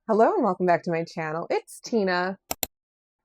Hello and welcome back to my channel. It's Tina,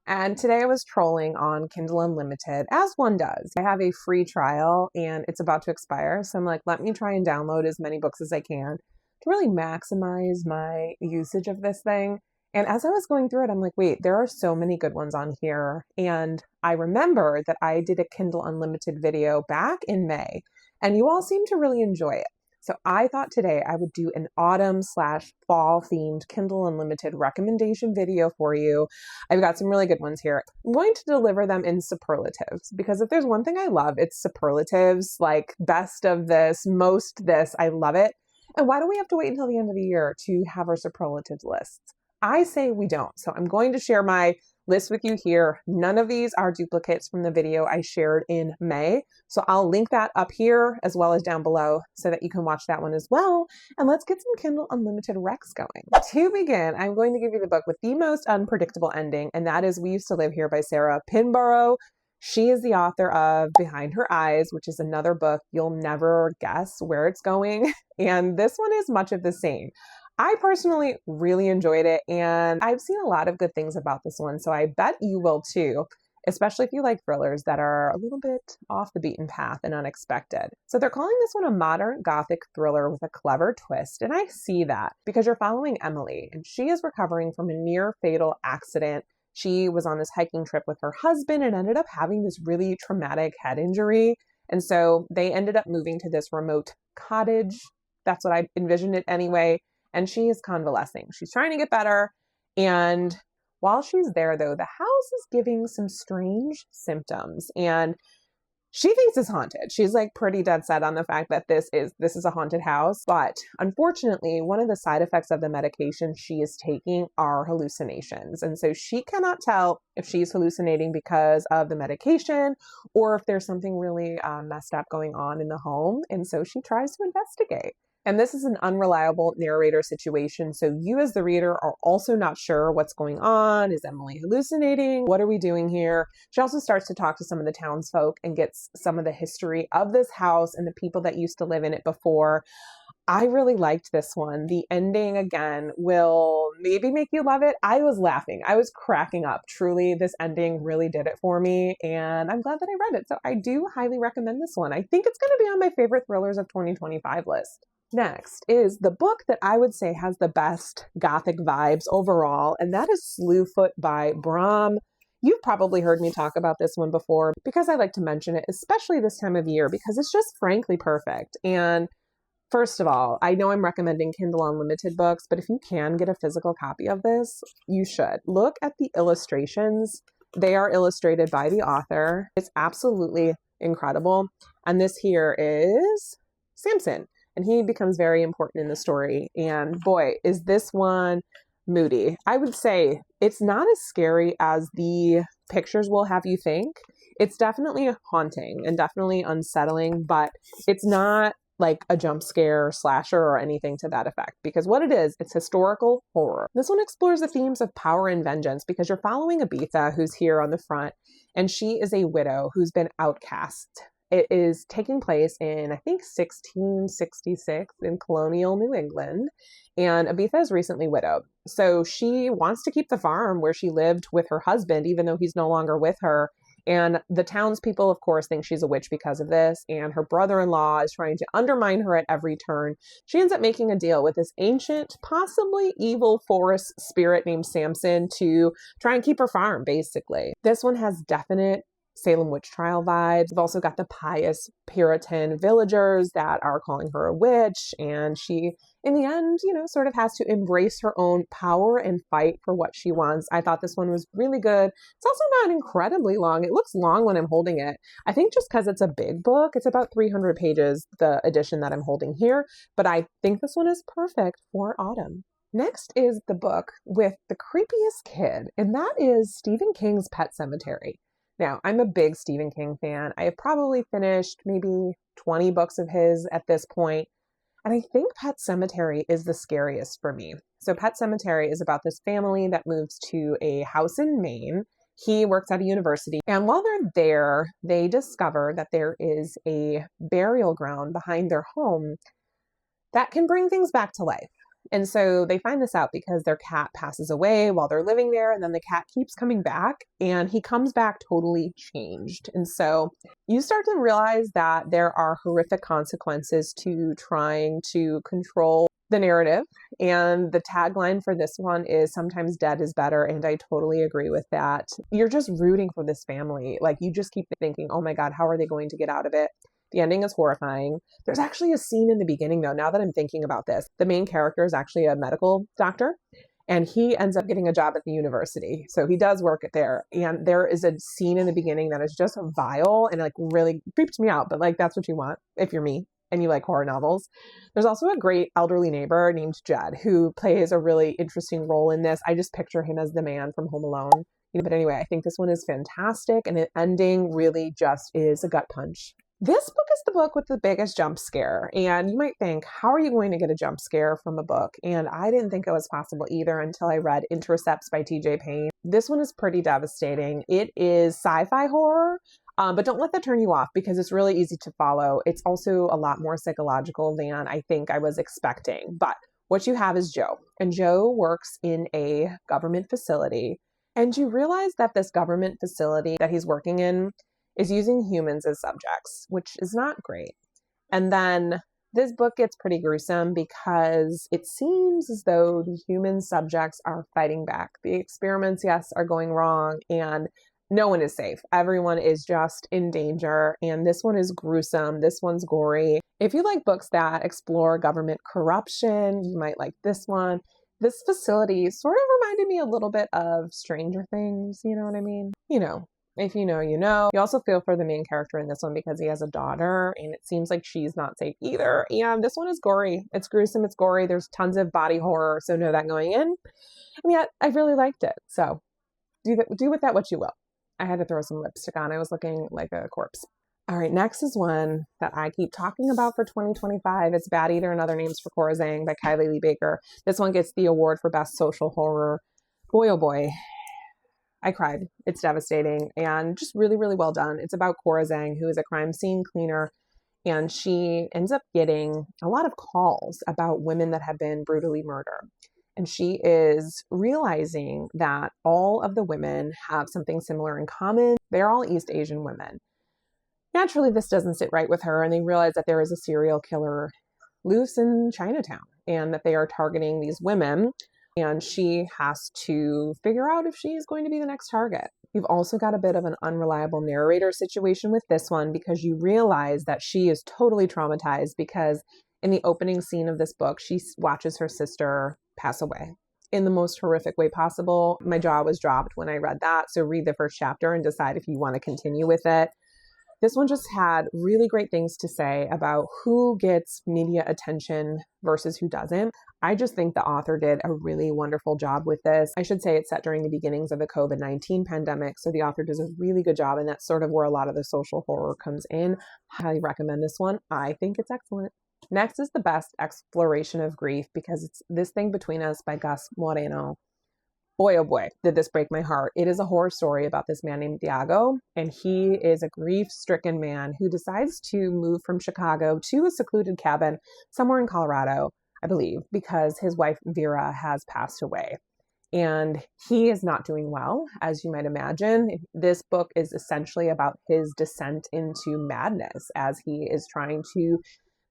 and today I was trolling on Kindle Unlimited, as one does. I have a free trial and it's about to expire, so I'm like, let me try and download as many books as I can to really maximize my usage of this thing. And as I was going through it, I'm like, wait, there are so many good ones on here. And I remember that I did a Kindle Unlimited video back in May, and you all seem to really enjoy it. So I thought today I would do an autumn/fall themed Kindle Unlimited recommendation video for you. I've got some really good ones here. I'm going to deliver them in superlatives because if there's one thing I love, it's superlatives, like best of this, most this. I love it. And why do we have to wait until the end of the year to have our superlatives lists? I say we don't. So I'm going to share my list with you here. None of these are duplicates from the video I shared in May. So I'll link that up here as well as down below so that you can watch that one as well. And let's get some Kindle Unlimited recs going. To begin, I'm going to give you the book with the most unpredictable ending, and that is We Used to Live Here by Sarah Pinborough. She is the author of Behind Her Eyes, which is another book you'll never guess where it's going. And this one is much of the same. I personally really enjoyed it, and I've seen a lot of good things about this one, so I bet you will too, especially if you like thrillers that are a little bit off the beaten path and unexpected. So they're calling this one a modern gothic thriller with a clever twist, and I see that because you're following Emily, and she is recovering from a near fatal accident. She was on this hiking trip with her husband and ended up having this really traumatic head injury, and so they ended up moving to this remote cottage. That's what I envisioned it anyway. And she is convalescing. She's trying to get better. And while she's there, though, the house is giving some strange symptoms. And she thinks it's haunted. She's like pretty dead set on the fact that this is a haunted house. But unfortunately, one of the side effects of the medication she is taking are hallucinations. And so she cannot tell if she's hallucinating because of the medication or if there's something really messed up going on in the home. And so she tries to investigate. And this is an unreliable narrator situation, so you as the reader are also not sure what's going on. Is Emily hallucinating? What are we doing here? She also starts to talk to some of the townsfolk and gets some of the history of this house and the people that used to live in it before. I really liked this one. The ending, again, will maybe make you love it. I was laughing. I was cracking up. Truly, this ending really did it for me, and I'm glad that I read it. So I do highly recommend this one. I think it's going to be on my favorite thrillers of 2025 list. Next is the book that I would say has the best gothic vibes overall, and that is Slewfoot by Bram. You've probably heard me talk about this one before because I like to mention it, especially this time of year, because it's just frankly perfect. And first of all, I know I'm recommending Kindle Unlimited books, but if you can get a physical copy of this, you should. Look at the illustrations. They are illustrated by the author. It's absolutely incredible. And this here is Samson. And he becomes very important in the story. And boy, is this one moody. I would say it's not as scary as the pictures will have you think. It's definitely haunting and definitely unsettling, but it's not like a jump scare slasher or anything to that effect. Because what it is, it's historical horror. This one explores the themes of power and vengeance because you're following Abitha, who's here on the front, and she is a widow who's been outcast. It is taking place in, I think, 1666 in colonial New England, and Abitha is recently widowed. So she wants to keep the farm where she lived with her husband, even though he's no longer with her. And the townspeople, of course, think she's a witch because of this, and her brother-in-law is trying to undermine her at every turn. She ends up making a deal with this ancient, possibly evil forest spirit named Samson to try and keep her farm, basically. This one has definite Salem witch trial vibes. We've also got the pious Puritan villagers that are calling her a witch, and she, in the end, sort of has to embrace her own power and fight for what she wants. I thought this one was really good. It's also not incredibly long. It looks long when I'm holding it. I think just because it's a big book, it's about 300 pages, the edition that I'm holding here, but I think this one is perfect for autumn. Next is the book with the creepiest kid, and that is Stephen King's Pet Sematary. Now, I'm a big Stephen King fan. I have probably finished maybe 20 books of his at this point, and I think Pet Sematary is the scariest for me. So Pet Sematary is about this family that moves to a house in Maine. He works at a university, and while they're there, they discover that there is a burial ground behind their home that can bring things back to life. And so they find this out because their cat passes away while they're living there. And then the cat keeps coming back and he comes back totally changed. And so you start to realize that there are horrific consequences to trying to control the narrative. And the tagline for this one is sometimes dead is better. And I totally agree with that. You're just rooting for this family. Like you just keep thinking, oh my God, how are they going to get out of it? The ending is horrifying. There's actually a scene in the beginning, though, now that I'm thinking about this. The main character is actually a medical doctor, and he ends up getting a job at the university. So he does work there. And there is a scene in the beginning that is just vile and like really creeps me out. But like, that's what you want if you're me and you like horror novels. There's also a great elderly neighbor named Jed who plays a really interesting role in this. I just picture him as the man from Home Alone. But anyway, I think this one is fantastic. And the ending really just is a gut punch. This book is the book with the biggest jump scare. And you might think, how are you going to get a jump scare from a book? And I didn't think it was possible either until I read Intercepts by TJ Payne. This one is pretty devastating. It is sci-fi horror, but don't let that turn you off because it's really easy to follow. It's also a lot more psychological than I think I was expecting. But what you have is Joe. And Joe works in a government facility. And you realize that this government facility that he's working in is using humans as subjects, which is not great. And then this book gets pretty gruesome because it seems as though the human subjects are fighting back. The experiments, yes, are going wrong and no one is safe. Everyone is just in danger. And this one is gruesome. This one's gory. If you like books that explore government corruption, you might like this one. This facility sort of reminded me a little bit of Stranger Things. You know what I mean? You know. If you know, you know. You also feel for the main character in this one because he has a daughter and it seems like she's not safe either. And this one is gory. It's gruesome. It's gory. There's tons of body horror. So know that going in. And yet I really liked it. So do with that what you will. I had to throw some lipstick on. I was looking like a corpse. All right. Next is one that I keep talking about for 2025. It's Bad Eater and Other Names for Corazang by Kylie Lee Baker. This one gets the award for best social horror. Boy, oh boy. I cried. It's devastating and just really, really well done. It's about Corazang, who is a crime scene cleaner, and she ends up getting a lot of calls about women that have been brutally murdered. And she is realizing that all of the women have something similar in common. They're all East Asian women. Naturally, this doesn't sit right with her, and they realize that there is a serial killer loose in Chinatown and that they are targeting these women. And she has to figure out if she is going to be the next target. You've also got a bit of an unreliable narrator situation with this one because you realize that she is totally traumatized because in the opening scene of this book, she watches her sister pass away in the most horrific way possible. My jaw was dropped when I read that. So read the first chapter and decide if you want to continue with it. This one just had really great things to say about who gets media attention versus who doesn't. I just think the author did a really wonderful job with this. I should say it's set during the beginnings of the COVID-19 pandemic, so the author does a really good job, and that's sort of where a lot of the social horror comes in. Highly recommend this one. I think it's excellent. Next is The Best Exploration of Grief because it's This Thing Between Us by Gus Moreno. Boy, oh boy, did this break my heart. It is a horror story about this man named Diago, and he is a grief-stricken man who decides to move from Chicago to a secluded cabin somewhere in Colorado, I believe, because his wife Vera has passed away. And he is not doing well, as you might imagine. This book is essentially about his descent into madness as he is trying to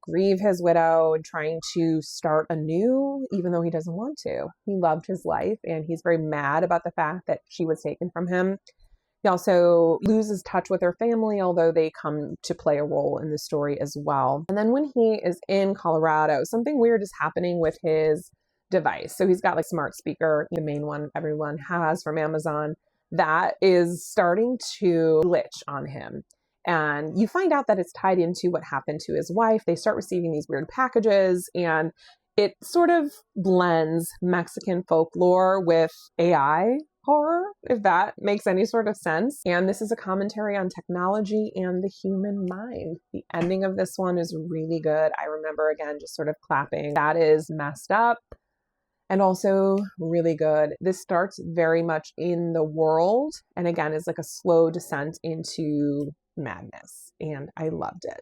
grieve his widow and trying to start anew, even though he doesn't want to. He loved his life and he's very mad about the fact that she was taken from him. He also loses touch with her family, although they come to play a role in the story as well. And then when he is in Colorado, something weird is happening with his device. So he's got like smart speaker, the main one everyone has from Amazon, that is starting to glitch on him. And you find out that it's tied into what happened to his wife. They start receiving these weird packages, and it sort of blends Mexican folklore with AI horror, if that makes any sort of sense. And this is a commentary on technology and the human mind. The ending of this one is really good. I remember, again, just sort of clapping. That is messed up and also really good. This starts very much in the world, and again, is like a slow descent into madness, and I loved it.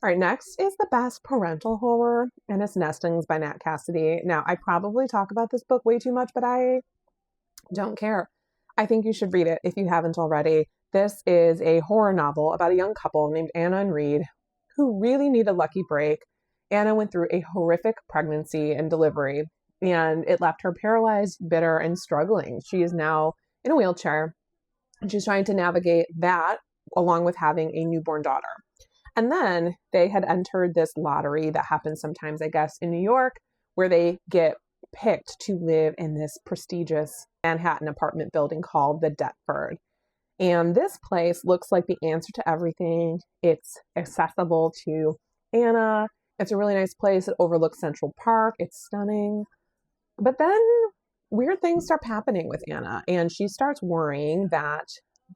All right, next is the best parental horror, and it's Nestlings by Nat Cassidy. Now, I probably talk about this book way too much, but I don't care. I think you should read it if you haven't already. This is a horror novel about a young couple named Anna and Reed who really need a lucky break. Anna went through a horrific pregnancy and delivery, and it left her paralyzed, bitter, and struggling. She is now in a wheelchair, and she's trying to navigate that along with having a newborn daughter. And then they had entered this lottery that happens sometimes, I guess, in New York, where they get picked to live in this prestigious Manhattan apartment building called the Deptford. And this place looks like the answer to everything. It's accessible to Anna. It's a really nice place. It overlooks Central Park. It's stunning. But then weird things start happening with Anna, and she starts worrying that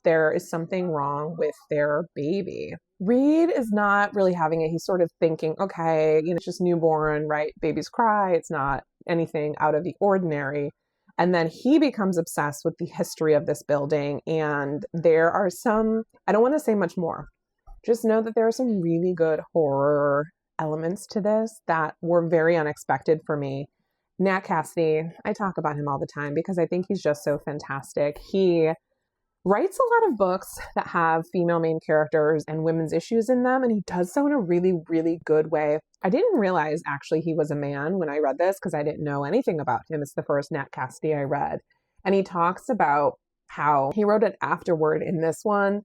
there is something wrong with their baby. Reed is not really having it. He's sort of thinking, okay, it's just newborn, right? Babies cry. It's not anything out of the ordinary. And then he becomes obsessed with the history of this building. And there are some, I don't want to say much more. Just know that there are some really good horror elements to this that were very unexpected for me. Nat Cassidy, I talk about him all the time because I think he's just so fantastic. He writes a lot of books that have female main characters and women's issues in them, and he does so in a really, really good way. I didn't realize actually he was a man when I read this because I didn't know anything about him. It's the first Nat Cassidy I read. And he talks about how he wrote it afterward in this one.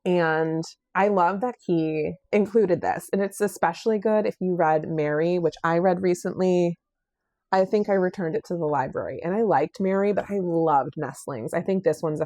And I love that he included this. And it's especially good if you read Mary, which I read recently. I think I returned it to the library, and I liked Mary, but I loved Nestlings. I think this one is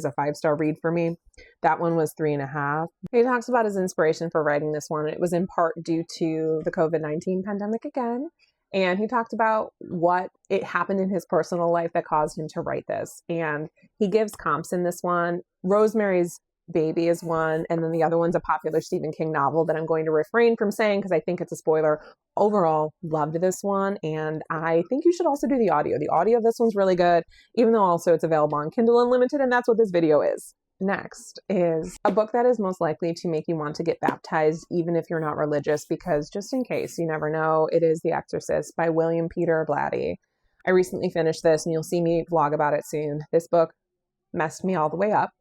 a 5-star read for me. That one was 3.5. He talks about his inspiration for writing this one. It was in part due to the COVID-19 pandemic again. And he talked about what it happened in his personal life that caused him to write this. And he gives comps in this one. Rosemary's Baby is one, and then the other one's a popular Stephen King novel that I'm going to refrain from saying because I think it's a spoiler. Overall, loved this one, and I think you should also do the audio. The audio of this one's really good, even though also it's available on Kindle Unlimited, and that's what this video is. Next is a book that is most likely to make you want to get baptized, even if you're not religious, because just in case, you never know, it is The Exorcist by William Peter Blatty. I recently finished this, and you'll see me vlog about it soon. This book messed me all the way up.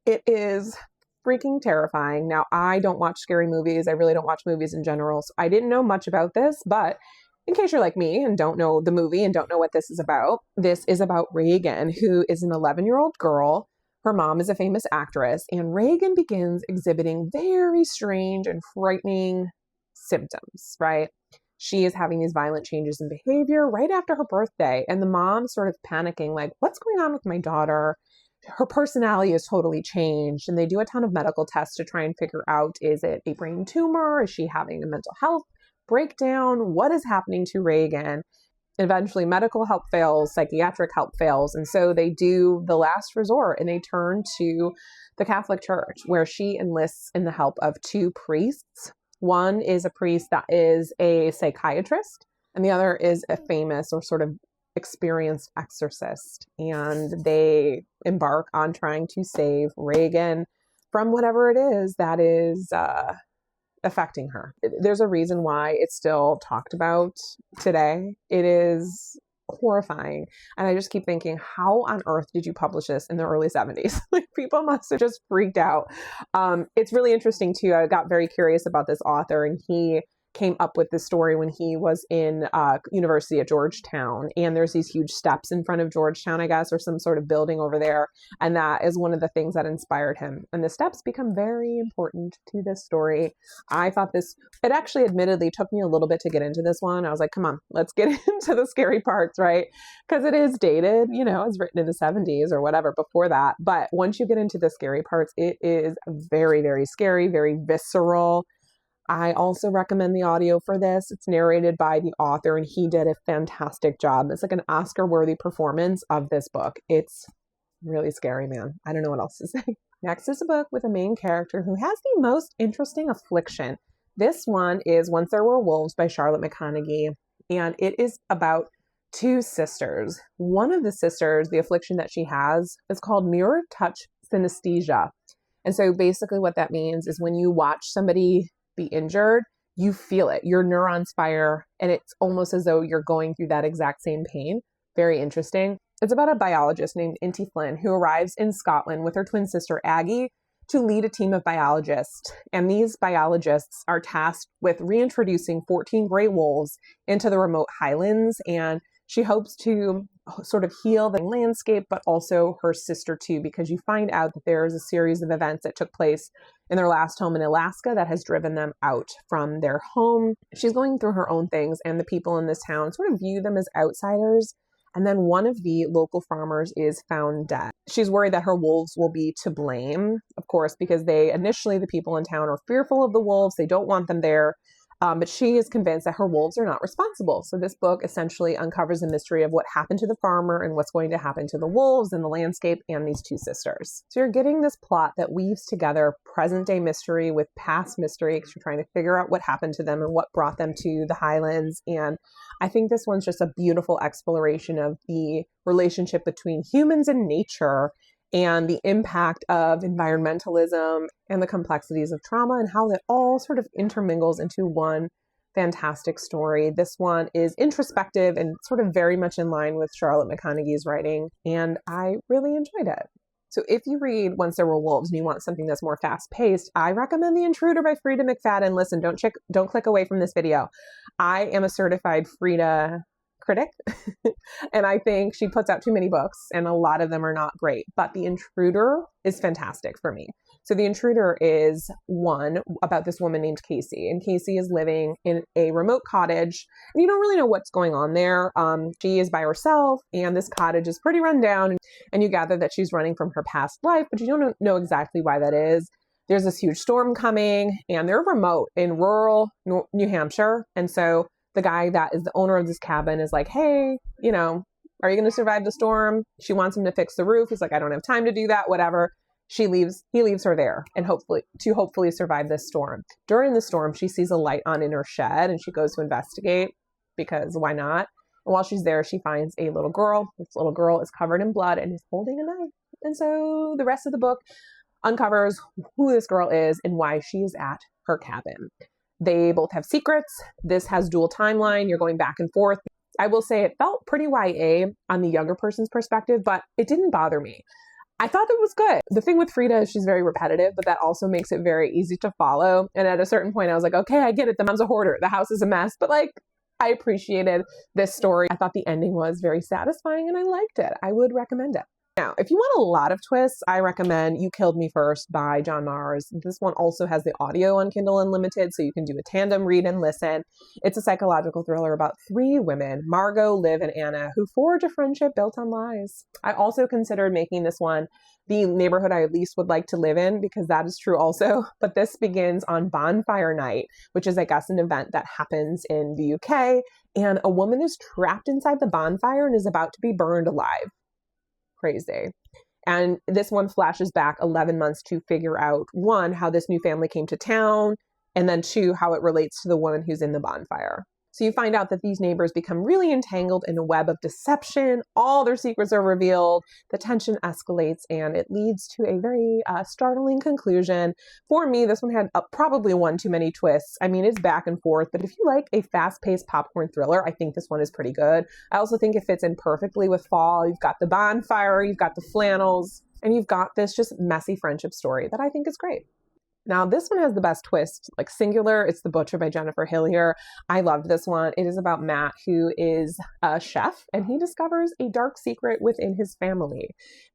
It is freaking terrifying. Now, I don't watch scary movies. I really don't watch movies in general. So I didn't know much about this, but in case you're like me and don't know the movie and don't know what this is about Reagan, who is an 11-year-old girl. Her mom is a famous actress, and Reagan begins exhibiting very strange and frightening symptoms, right? She is having these violent changes in behavior right after her birthday, and the mom sort of panicking, like, what's going on with my daughter? Her personality is totally changed, and they do a ton of medical tests to try and figure out, is it a brain tumor? Is she having a mental health breakdown? What is happening to Reagan? Eventually, medical help fails, psychiatric help fails, and so they do the last resort, and they turn to the Catholic Church, where she enlists in the help of 2 priests. One is a priest that is a psychiatrist, and the other is a famous or sort of experienced exorcist, and they embark on trying to save Reagan from whatever it is that is affecting her. There's a reason why it's still talked about today. It is horrifying, and I just keep thinking, how on earth did you publish this in the early 70s? Like, people must have just freaked out. It's really interesting too. I got very curious about this author, and he came up with this story when he was in University at Georgetown, and there's these huge steps in front of Georgetown, I guess, or some sort of building over there, and that is one of the things that inspired him. And the steps become very important to this story. I thought it actually admittedly took me a little bit to get into this one. I was like, come on, let's get into the scary parts, right? Because it is dated, it's written in the 70s or whatever before that. But once you get into the scary parts, it is very, very scary, very visceral. I also recommend the audio for this. It's narrated by the author, and he did a fantastic job. It's like an Oscar-worthy performance of this book. It's really scary, man. I don't know what else to say. Next is a book with a main character who has the most interesting affliction. This one is Once There Were Wolves by Charlotte McConaughey, and it is about 2 sisters. One of the sisters, the affliction that she has, is called mirror touch synesthesia. And so basically what that means is when you watch somebody be injured, you feel it. Your neurons fire, and it's almost as though you're going through that exact same pain. Very interesting. It's about a biologist named Inti Flynn who arrives in Scotland with her twin sister Aggie to lead a team of biologists. And these biologists are tasked with reintroducing 14 gray wolves into the remote highlands. And she hopes to sort of heal the landscape, but also her sister too, because you find out that there's a series of events that took place in their last home in Alaska that has driven them out from their home. She's going through her own things, and the people in this town sort of view them as outsiders. And then one of the local farmers is found dead. She's worried that her wolves will be to blame, of course, because the people in town are fearful of the wolves. They don't want them there. But she is convinced that her wolves are not responsible. So this book essentially uncovers the mystery of what happened to the farmer and what's going to happen to the wolves and the landscape and these two sisters. So you're getting this plot that weaves together present day mystery with past mystery, because you're trying to figure out what happened to them and what brought them to the highlands. And I think this one's just a beautiful exploration of the relationship between humans and nature, and the impact of environmentalism and the complexities of trauma, and how that all sort of intermingles into one fantastic story. This one is introspective and sort of very much in line with Charlotte McConaughey's writing, and I really enjoyed it. So if you read Once There Were Wolves and you want something that's more fast-paced, I recommend The Intruder by Frida McFadden. Listen, don't click away from this video. I am a certified Frida critic, and I think she puts out too many books, and a lot of them are not great, but The Intruder is fantastic for me. So The Intruder is one about this woman named Casey, and Casey is living in a remote cottage, and you don't really know what's going on there. She is by herself, and this cottage is pretty run down, and you gather that she's running from her past life, but you don't know exactly why that is. There's this huge storm coming, and they're remote in rural New Hampshire, and so the guy that is the owner of this cabin is like, hey, are you going to survive the storm? She wants him to fix the roof. He's like, I don't have time to do that, whatever. He leaves her there and hopefully survive this storm. During the storm, she sees a light on in her shed, and she goes to investigate, because why not? And while she's there, she finds a little girl. This little girl is covered in blood and is holding a knife. And so the rest of the book uncovers who this girl is and why she is at her cabin. They both have secrets. This has dual timeline. You're going back and forth. I will say it felt pretty YA on the younger person's perspective, but it didn't bother me. I thought it was good. The thing with Frida is she's very repetitive, but that also makes it very easy to follow. And at a certain point, I was like, okay, I get it. The mom's a hoarder. The house is a mess. But I appreciated this story. I thought the ending was very satisfying, and I liked it. I would recommend it. Now, if you want a lot of twists, I recommend You Killed Me First by John Mars. This one also has the audio on Kindle Unlimited, so you can do a tandem read and listen. It's a psychological thriller about three women, Margot, Liv, and Anna, who forge a friendship built on lies. I also considered making this one the neighborhood I at least would like to live in, because that is true also. But this begins on Bonfire Night, which is, I guess, an event that happens in the UK, and a woman is trapped inside the bonfire and is about to be burned alive. Crazy. And this one flashes back 11 months to figure out, one, how this new family came to town, and then two, how it relates to the woman who's in the bonfire. So you find out that these neighbors become really entangled in a web of deception. All their secrets are revealed. The tension escalates, and it leads to a very startling conclusion. For me, this one had probably one too many twists. I mean, it's back and forth, but if you like a fast-paced popcorn thriller, I think this one is pretty good. I also think it fits in perfectly with fall. You've got the bonfire, you've got the flannels, and you've got this just messy friendship story that I think is great. Now, this one has the best twist, singular. It's The Butcher by Jennifer Hillier. I loved this one. It is about Matt, who is a chef, and he discovers a dark secret within his family.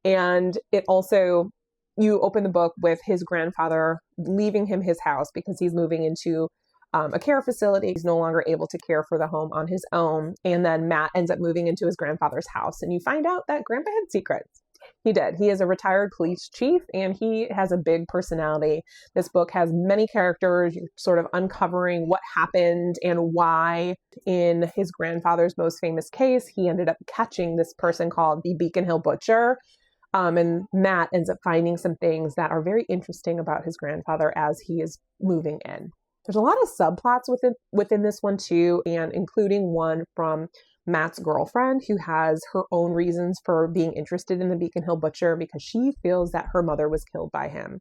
And it also, you open the book with his grandfather leaving him his house because he's moving into a care facility. He's no longer able to care for the home on his own. And then Matt ends up moving into his grandfather's house, and you find out that Grandpa had secrets. He did. He is a retired police chief, and he has a big personality. This book has many characters. You're sort of uncovering what happened and why. In his grandfather's most famous case, he ended up catching this person called the Beacon Hill Butcher. And Matt ends up finding some things that are very interesting about his grandfather as he is moving in. There's a lot of subplots within this one too, and including one from Matt's girlfriend, who has her own reasons for being interested in the Beacon Hill Butcher because she feels that her mother was killed by him.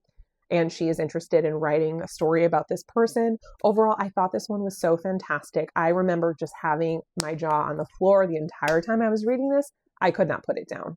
and she is interested in writing a story about this person. Overall, I thought this one was so fantastic. I remember just having my jaw on the floor the entire time I was reading this. I could not put it down.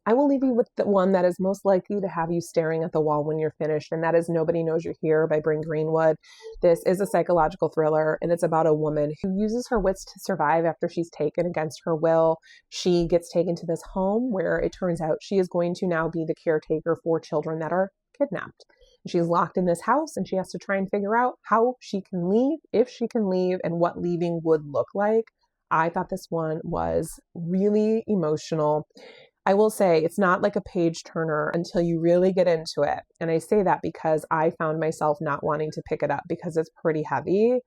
I will leave you with the one that is most likely to have you staring at the wall when you're finished, and that is Nobody Knows You're Here by Bryn Greenwood. This is a psychological thriller, and it's about a woman who uses her wits to survive after she's taken against her will. She gets taken to this home where it turns out she is going to now be the caretaker for children that are kidnapped. She's locked in this house, and she has to try and figure out how she can leave, if she can leave, and what leaving would look like. I thought this one was really emotional. I will say it's not like a page turner until you really get into it. And I say that because I found myself not wanting to pick it up because it's pretty heavy,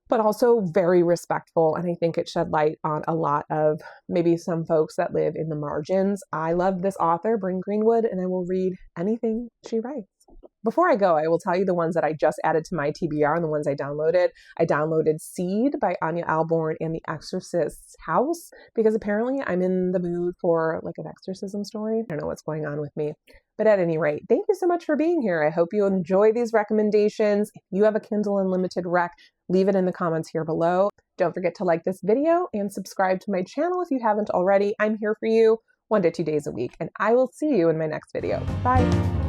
but also very respectful. And I think it shed light on a lot of maybe some folks that live in the margins. I love this author, Bryn Greenwood, and I will read anything she writes. Before I go, I will tell you the ones that I just added to my TBR and the ones I downloaded. I downloaded Seed by Anya Alborn and The Exorcist's House because apparently I'm in the mood for like an exorcism story. I don't know what's going on with me. But at any rate, thank you so much for being here. I hope you enjoy these recommendations. If you have a Kindle Unlimited rec, leave it in the comments here below. Don't forget to like this video and subscribe to my channel if you haven't already. I'm here for you 1 to 2 days a week, and I will see you in my next video. Bye.